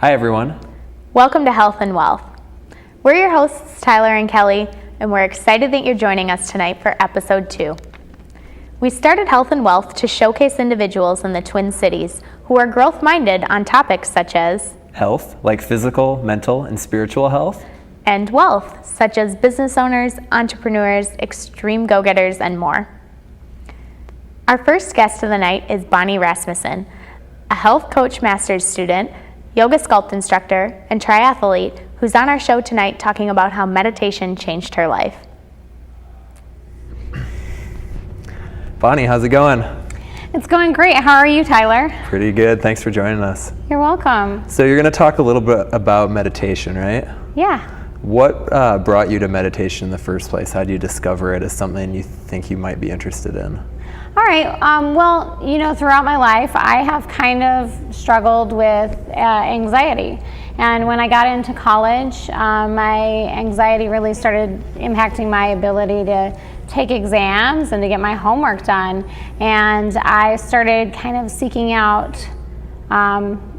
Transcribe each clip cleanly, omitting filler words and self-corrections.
Hi everyone. Welcome to Health and Wealth. We're your hosts, Tyler and Kelly, and we're excited that you're joining us tonight for episode 2. We started Health and Wealth to showcase individuals in the Twin Cities who are growth-minded on topics such as Health, like physical, mental, and spiritual health. And wealth, such as business owners, entrepreneurs, extreme go-getters, and more. Our first guest of the night is Bonnie Rasmussen, a health coach master's student, yoga sculpt instructor, and triathlete who's on our show tonight talking about how meditation changed her life. Bonnie, how's it going? It's going great. How are you, Tyler? Pretty good. Thanks for joining us. You're welcome. So you're going to talk a little bit about meditation, right? Yeah. What brought you to meditation in the first place? How did you discover it as something you think you might be interested in? All right. Well, throughout my life, I have kind of struggled with anxiety. And when I got into college, my anxiety really started impacting my ability to take exams and to get my homework done. And I started kind of seeking out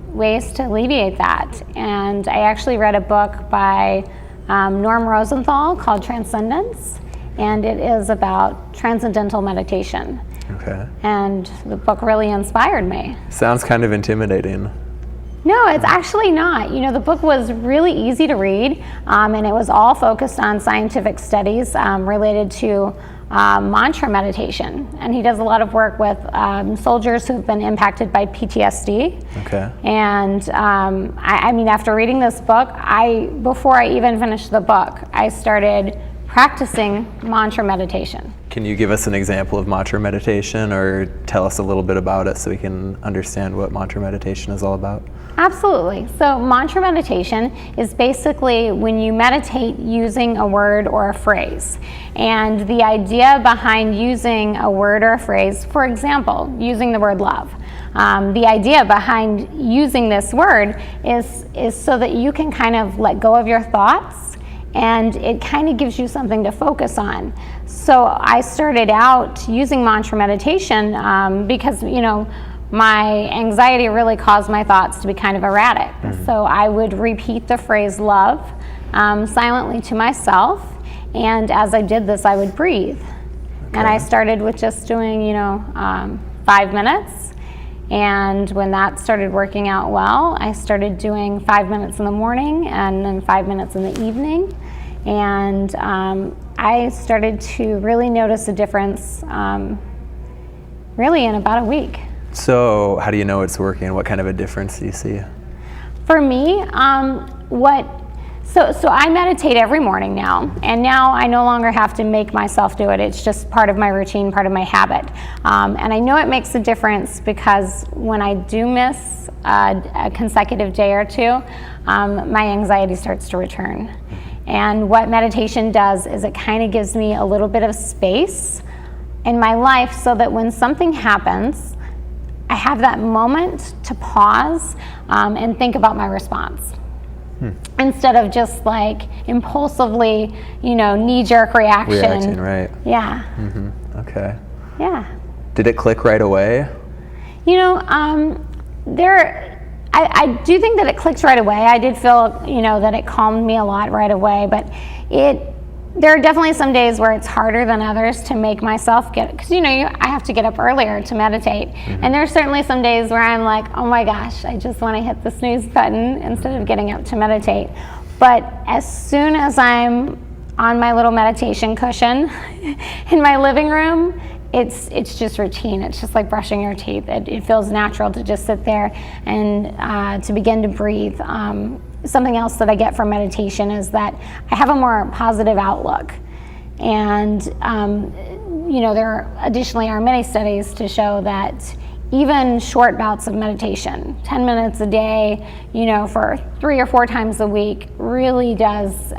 ways to alleviate that. And I actually read a book by Norm Rosenthal called Transcendence, and it is about transcendental meditation. Okay. And the book really inspired me. Sounds kind of intimidating. No, it's actually not. The book was really easy to read, and it was all focused on scientific studies related to mantra meditation. And he does a lot of work with soldiers who've been impacted by PTSD. Okay. And I mean, after reading this book, before I even finished the book, I started practicing mantra meditation. Can you give us an example of mantra meditation or tell us a little bit about it so we can understand what mantra meditation is all about? Absolutely. So mantra meditation is basically when you meditate using a word or a phrase. And the idea behind using a word or a phrase, for example, using the word love, the idea behind using this word is so that you can kind of let go of your thoughts, and it kind of gives you something to focus on. So I started out using mantra meditation because, my anxiety really caused my thoughts to be kind of erratic. Mm-hmm. So I would repeat the phrase love silently to myself, and as I did this, I would breathe. Okay. And I started with just doing, 5 minutes. And when that started working out well, I started doing 5 minutes in the morning and then 5 minutes in the evening. And I started to really notice a difference really in about a week. So how do you know it's working? What kind of a difference do you see? For me, So I meditate every morning now, and now I no longer have to make myself do it. It's just part of my routine, part of my habit. And I know it makes a difference because when I do miss a consecutive day or two, my anxiety starts to return. And what meditation does is it kind of gives me a little bit of space in my life so that when something happens, I have that moment to pause and think about my response. Instead of just like impulsively, knee-jerk reaction. Right. Yeah. Mm-hmm. Okay. Yeah. Did it click right away? I do think that it clicked right away. I did feel, that it calmed me a lot right away, but there are definitely some days where it's harder than others to make myself because I have to get up earlier to meditate. Mm-hmm. And there's certainly some days where I'm like, oh my gosh, I just want to hit the snooze button instead of getting up to meditate. But as soon as I'm on my little meditation cushion in my living room, it's just routine. It's just like brushing your teeth. It feels natural to just sit there and to begin to breathe. Something else that I get from meditation is that I have a more positive outlook. And, there additionally are many studies to show that even short bouts of meditation, 10 minutes a day, for 3 or 4 times a week, really does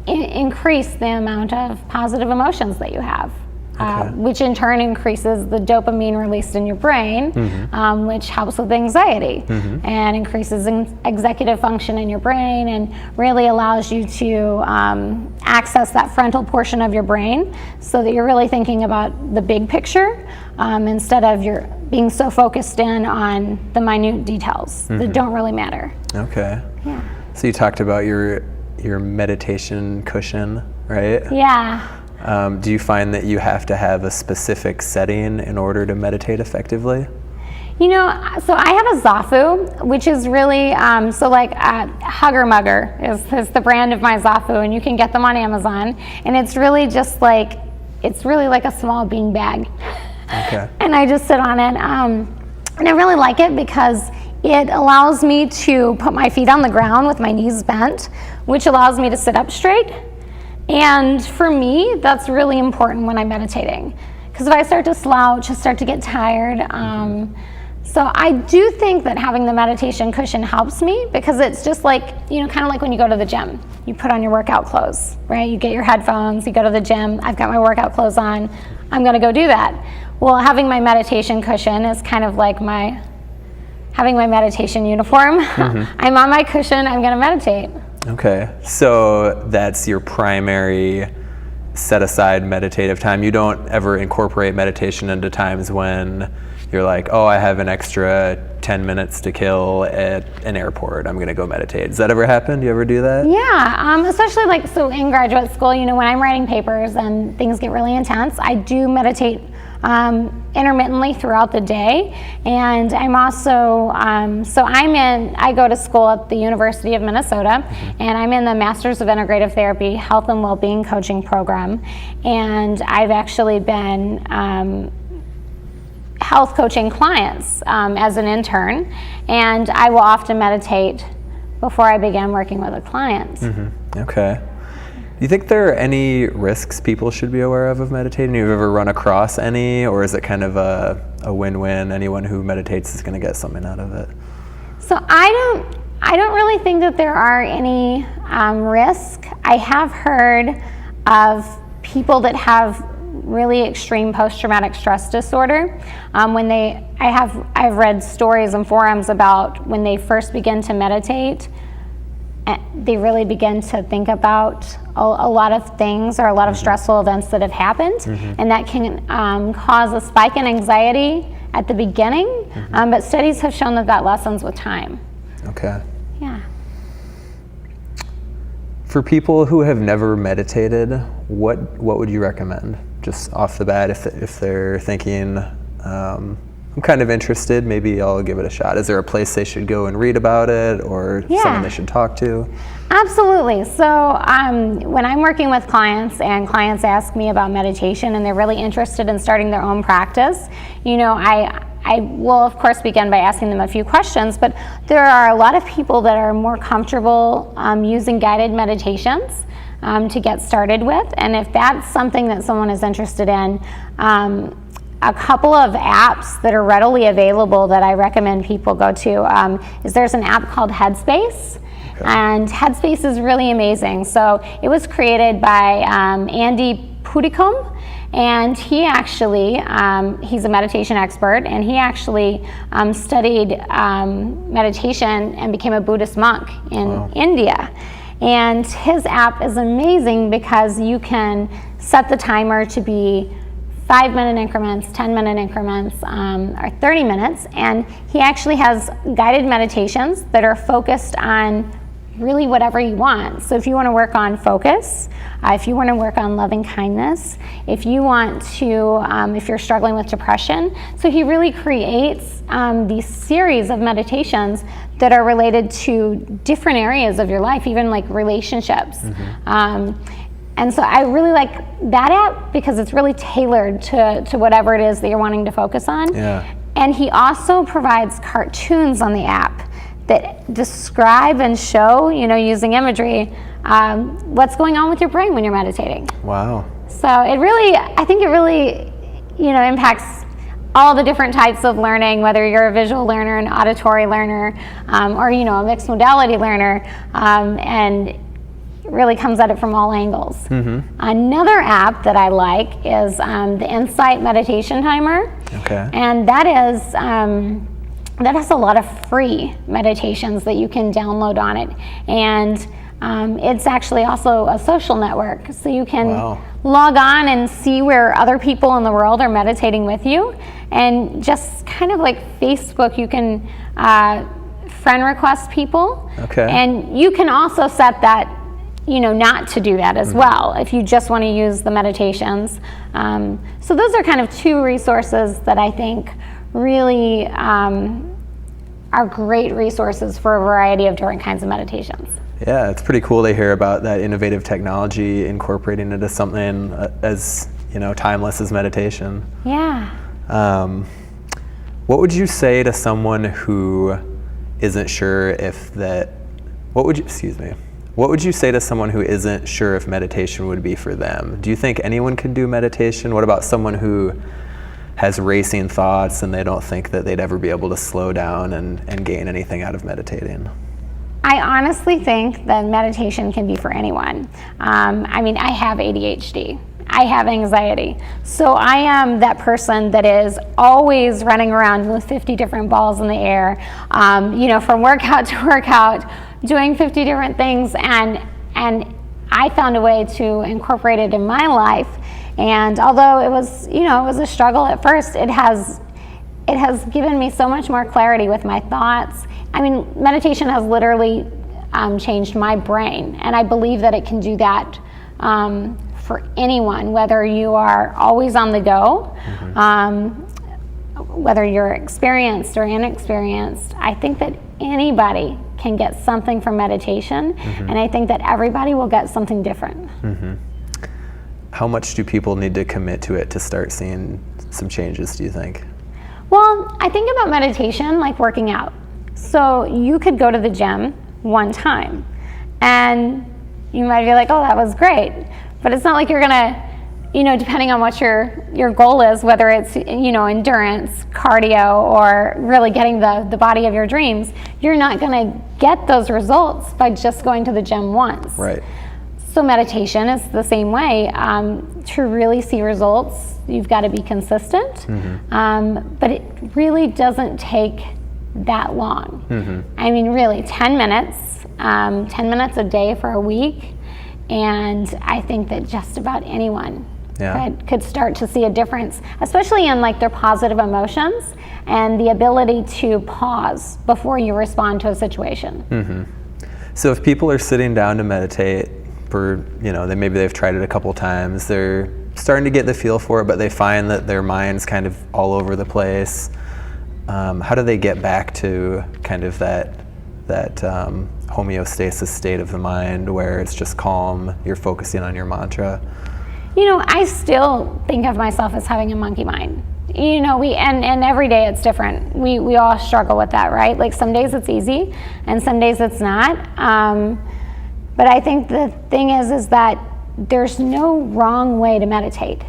increase the amount of positive emotions that you have. Okay. Which in turn increases the dopamine released in your brain, mm-hmm. Which helps with anxiety, mm-hmm. and increases executive function in your brain and really allows you to access that frontal portion of your brain so that you're really thinking about the big picture instead of being so focused in on the minute details that don't really matter. Okay. Yeah. So you talked about your meditation cushion, right? Yeah. Do you find that you have to have a specific setting in order to meditate effectively? You know, so I have a Zafu, which is really, Hugger Mugger is the brand of my Zafu, and you can get them on Amazon. And it's really just like, it's really like a small bean bag. Okay. And I just sit on it. And I really like it because it allows me to put my feet on the ground with my knees bent, which allows me to sit up straight. And for me, that's really important when I'm meditating. Because if I start to slouch, I start to get tired. So I do think that having the meditation cushion helps me, because it's just like, you know, kind of like when you go to the gym. You put on your workout clothes, right? You get your headphones, you go to the gym. I've got my workout clothes on. I'm going to go do that. Well, having my meditation cushion is kind of like having my meditation uniform. I'm on my cushion, I'm going to meditate. Okay, so that's your primary set aside meditative time. You don't ever incorporate meditation into times when you're like, oh, I have an extra 10 minutes to kill at an airport, I'm going to go meditate. Does that ever happen? Do you ever do that? Yeah, especially like, so in graduate school, you know, when I'm writing papers and things get really intense, I do meditate intermittently throughout the day. And I'm also, I go to school at the University of Minnesota, and I'm in the Masters of Integrative Therapy Health and Wellbeing Coaching program. And I've actually been health coaching clients as an intern, and I will often meditate before I begin working with a client. Okay. Do you think there are any risks people should be aware of meditating? Have you ever run across any, or is it kind of a win-win? Anyone who meditates is going to get something out of it? So I don't really think that there are any risk. I have heard of people that have really extreme post-traumatic stress disorder. I've read stories and forums about when they first begin to meditate, they really begin to think about a lot of things or a lot of stressful events that have happened, and that can cause a spike in anxiety at the beginning, but studies have shown that lessens with time. Okay. Yeah. For people who have never meditated, what would you recommend? Just off the bat, if they're thinking, I'm kind of interested, maybe I'll give it a shot. Is there a place they should go and read about it, or someone they should talk to? Absolutely. So when I'm working with clients and clients ask me about meditation and they're really interested in starting their own practice, you know, I will of course begin by asking them a few questions, but there are a lot of people that are more comfortable using guided meditations to get started with. And if that's something that someone is interested in, a couple of apps that are readily available that I recommend people go to is there's an app called Headspace. Okay. And Headspace is really amazing. So it was created by Andy Puddicombe, and he actually, he's a meditation expert, and he actually studied meditation and became a Buddhist monk in India. And his app is amazing because you can set the timer to be 5-minute increments, 10-minute increments, or 30 minutes. And he actually has guided meditations that are focused on really whatever you want. So if you want to work on focus, if you want to work on loving kindness, if you want to, if you're struggling with depression. So he really creates these series of meditations that are related to different areas of your life, even like relationships. And so I really like that app because it's really tailored to whatever it is that you're wanting to focus on. Yeah. And he also provides cartoons on the app that describe and show, you know, using imagery, what's going on with your brain when you're meditating. Wow. So I think it really, you know, impacts all the different types of learning, whether you're a visual learner, an auditory learner, or, you know, a mixed modality learner, and really comes at it from all angles. Another app that I like is the Insight Meditation Timer. Okay. And that has a lot of free meditations that you can download on it. And it's actually also a social network. So you can log on and see where other people in the world are meditating with you. And just kind of like Facebook, you can friend request people. Okay. And you can also set that, not to do that as well, if you just want to use the meditations. So those are kind of two resources that I think really are great resources for a variety of different kinds of meditations. Yeah, it's pretty cool to hear about that innovative technology, incorporating it as something as, timeless as meditation. Yeah. What would you say to someone who isn't sure what would you say to someone who isn't sure if meditation would be for them? Do you think anyone can do meditation? What about someone who has racing thoughts and they don't think that they'd ever be able to slow down and gain anything out of meditating? I honestly think that meditation can be for anyone. I have ADHD. I have anxiety. So I am that person that is always running around with 50 different balls in the air, from workout to workout, doing 50 different things. And I found a way to incorporate it in my life. And although it was a struggle at first, it has given me so much more clarity with my thoughts. Meditation has literally changed my brain, and I believe that it can do that for anyone, whether you are always on the go, whether you're experienced or inexperienced. I think that anybody can get something from meditation, and I think that everybody will get something different. How much do people need to commit to it to start seeing some changes, do you think? Well, I think about meditation like working out. So you could go to the gym one time and you might be like, oh, that was great. But it's not like you're gonna, depending on what your goal is, whether it's, endurance, cardio, or really getting the body of your dreams, you're not gonna get those results by just going to the gym once. Right. So meditation is the same way. To really see results, you've got to be consistent, but it really doesn't take that long. Really, 10 minutes, 10 minutes a day for a week, and I think that just about anyone could start to see a difference, especially in their positive emotions and the ability to pause before you respond to a situation. So if people are sitting down to meditate, maybe they've tried it a couple times, they're starting to get the feel for it, but they find that their mind's kind of all over the place. How do they get back to kind of that homeostasis state of the mind where it's just calm, you're focusing on your mantra? I still think of myself as having a monkey mind. And every day it's different. We all struggle with that, right? Like some days it's easy and some days it's not. But I think the thing is that there's no wrong way to meditate.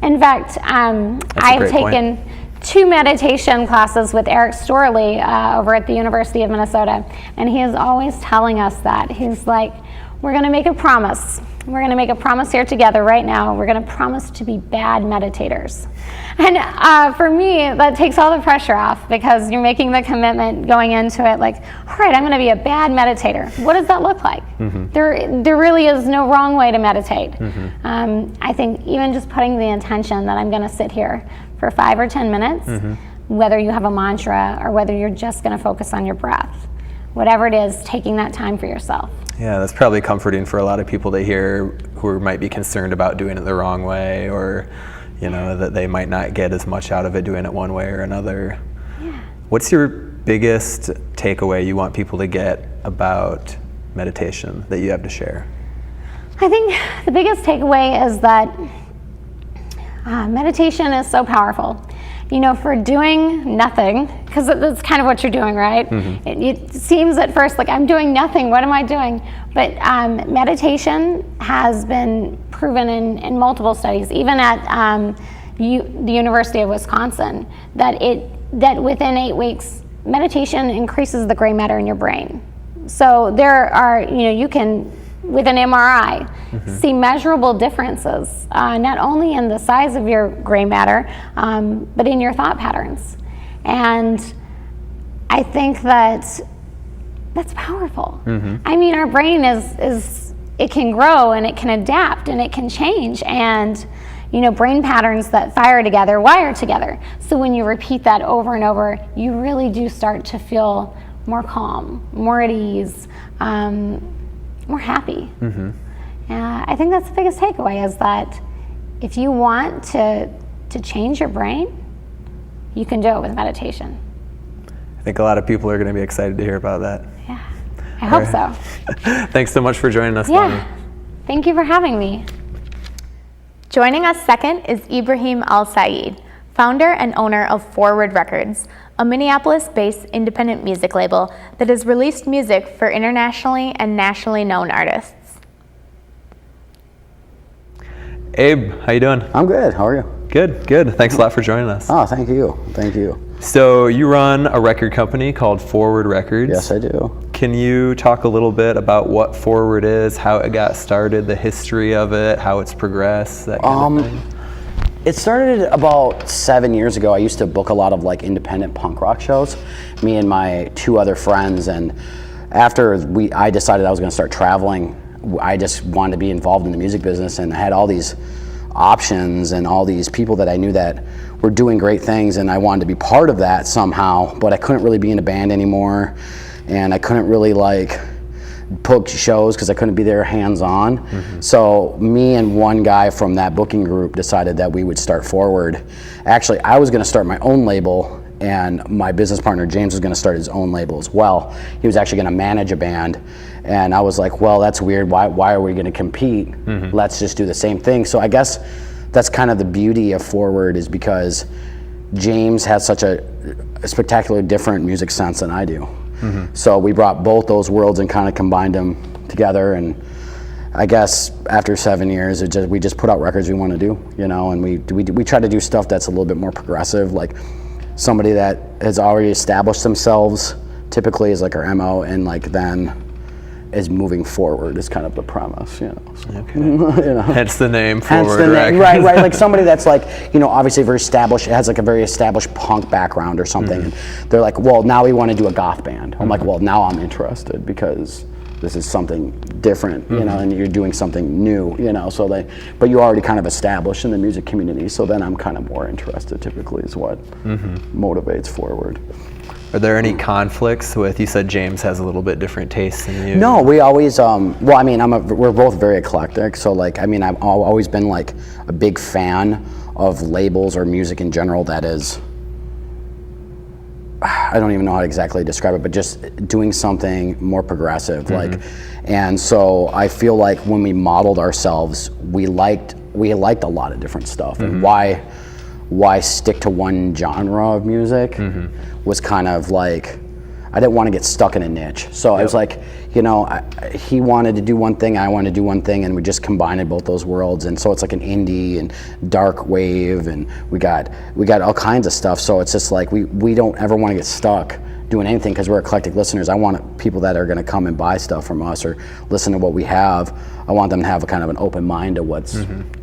In fact, I've taken 2 meditation classes with Eric Storley over at the University of Minnesota, and he is always telling us that. He's like, we're going to make a promise. We're going to make a promise here together right now. We're going to promise to be bad meditators. And for me, that takes all the pressure off, because you're making the commitment going into it like, all right, I'm going to be a bad meditator. What does that look like? There really is no wrong way to meditate. I think even just putting the intention that I'm going to sit here for 5 or 10 minutes, whether you have a mantra or whether you're just going to focus on your breath, whatever it is, taking that time for yourself. Yeah, that's probably comforting for a lot of people to hear who might be concerned about doing it the wrong way, or that they might not get as much out of it doing it one way or another. Yeah. What's your biggest takeaway you want people to get about meditation that you have to share? I think the biggest takeaway is that meditation is so powerful. For doing nothing, because that's kind of what you're doing, right? It seems at first like I'm doing nothing, what am I doing? But meditation has been proven in multiple studies, even at the University of Wisconsin, that within 8 weeks, meditation increases the gray matter in your brain. So there are, you can, with an MRI, see measurable differences, not only in the size of your gray matter, but in your thought patterns. And I think that's powerful. Our brain is it can grow and it can adapt and it can change. And, brain patterns that fire together wire together. So when you repeat that over and over, you really do start to feel more calm, more at ease, more happy. I think that's the biggest takeaway, is that if you want to change your brain, you can do it with meditation. I think a lot of people are going to be excited to hear about that. Yeah, I hope so. Thanks so much for joining us, Bonnie. Yeah, thank you for having me. Joining us second is Ibrahim al Said, founder and owner of Forward Records, a Minneapolis-based independent music label that has released music for internationally and nationally known artists. Abe, how you doing? I'm good. How are you? Good, good. Thanks a lot for joining us. Oh, thank you. Thank you. So you run a record company called Forward Records. Yes, I do. Can you talk a little bit about what Forward is, how it got started, the history of it, how it's progressed, that kind of thing? It started about 7 years ago. I used to book a lot of like independent punk rock shows, me and my 2 other friends, and after I decided I was going to start traveling, I just wanted to be involved in the music business, and I had all these options and all these people that I knew that were doing great things, and I wanted to be part of that somehow, but I couldn't really be in a band anymore, and I couldn't really like book shows because I couldn't be there hands-on. So me and one guy from that booking group decided that we would start Forward. Actually, I was going to start my own label, and my business partner James was going to start his own label as well. He was actually going to manage a band, and I was like, well, that's weird. Why are we going to compete? Let's just do the same thing. So I guess that's kind of the beauty of Forward, is because James has such a spectacularly different music sense than I do. So we brought both those worlds and kind of combined them together, and I guess after 7 years, we just put out records we want to do, and we try to do stuff that's a little bit more progressive, like somebody that has already established themselves typically is like our MO, and like then is moving forward is kind of the premise, So, Okay. Hence the name Forward Records. Records. Right. Like somebody that's like, obviously very established, has like a very established punk background or something. And they're like, well, now we want to do a goth band. I'm like, well, now I'm interested because this is something different, and you're doing something new, so but you're already kind of established in the music community. So then I'm kind of more interested, typically, is what motivates Forward. Are there any conflicts with, you said James has a little bit different tastes than you? No, we always, we're both very eclectic. So like, I've always been like a big fan of labels or music in general that is, I don't even know how to exactly describe it, but just doing something more progressive. And so I feel like when we modeled ourselves, we liked a lot of different stuff. And why stick to one genre of music was kind of like, I didn't want to get stuck in a niche. So I was like, he wanted to do one thing, I wanted to do one thing, and we just combined both those worlds. And so it's like an indie and dark wave, and we got all kinds of stuff. So it's just like, we don't ever want to get stuck doing anything because we're eclectic listeners. I want people that are going to come and buy stuff from us or listen to what we have. I want them to have a kind of an open mind to what's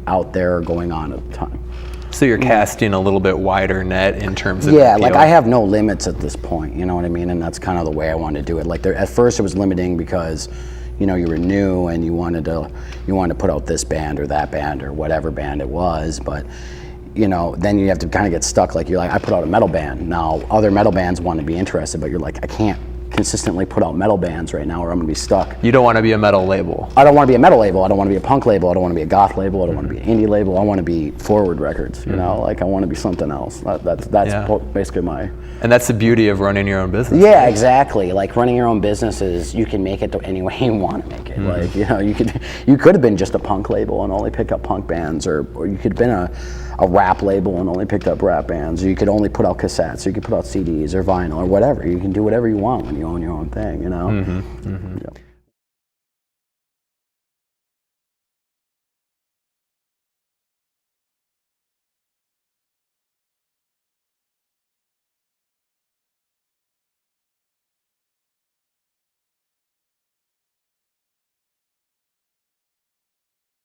out there going on at the time. So you're casting a little bit wider net in terms of like appeal. I have no limits at this point, you know what I mean? And that's kind of the way I wanted to do it. Like at first it was limiting because, you were new and you wanted to put out this band or that band or whatever band it was, but then you have to kind of get stuck. Like I put out a metal band. Now other metal bands want to be interested, but you're like, I can't consistently put out metal bands right now or I'm going to be stuck. You don't want to be a metal label. I don't want to be a metal label. I don't want to be a punk label. I don't want to be a goth label. I don't want to be an indie label. I want to be Forward Records, like I want to be something else. That's basically my... And that's the beauty of running your own business. Yeah, exactly. Like running your own business is, you can make it any way you want to make it. Like, you could have been just a punk label and only pick up punk bands, or you could have been a rap label and only picked up rap bands, or you could only put out cassettes, or you could put out CDs or vinyl or whatever. You can do whatever you want when you own your own thing, Yep.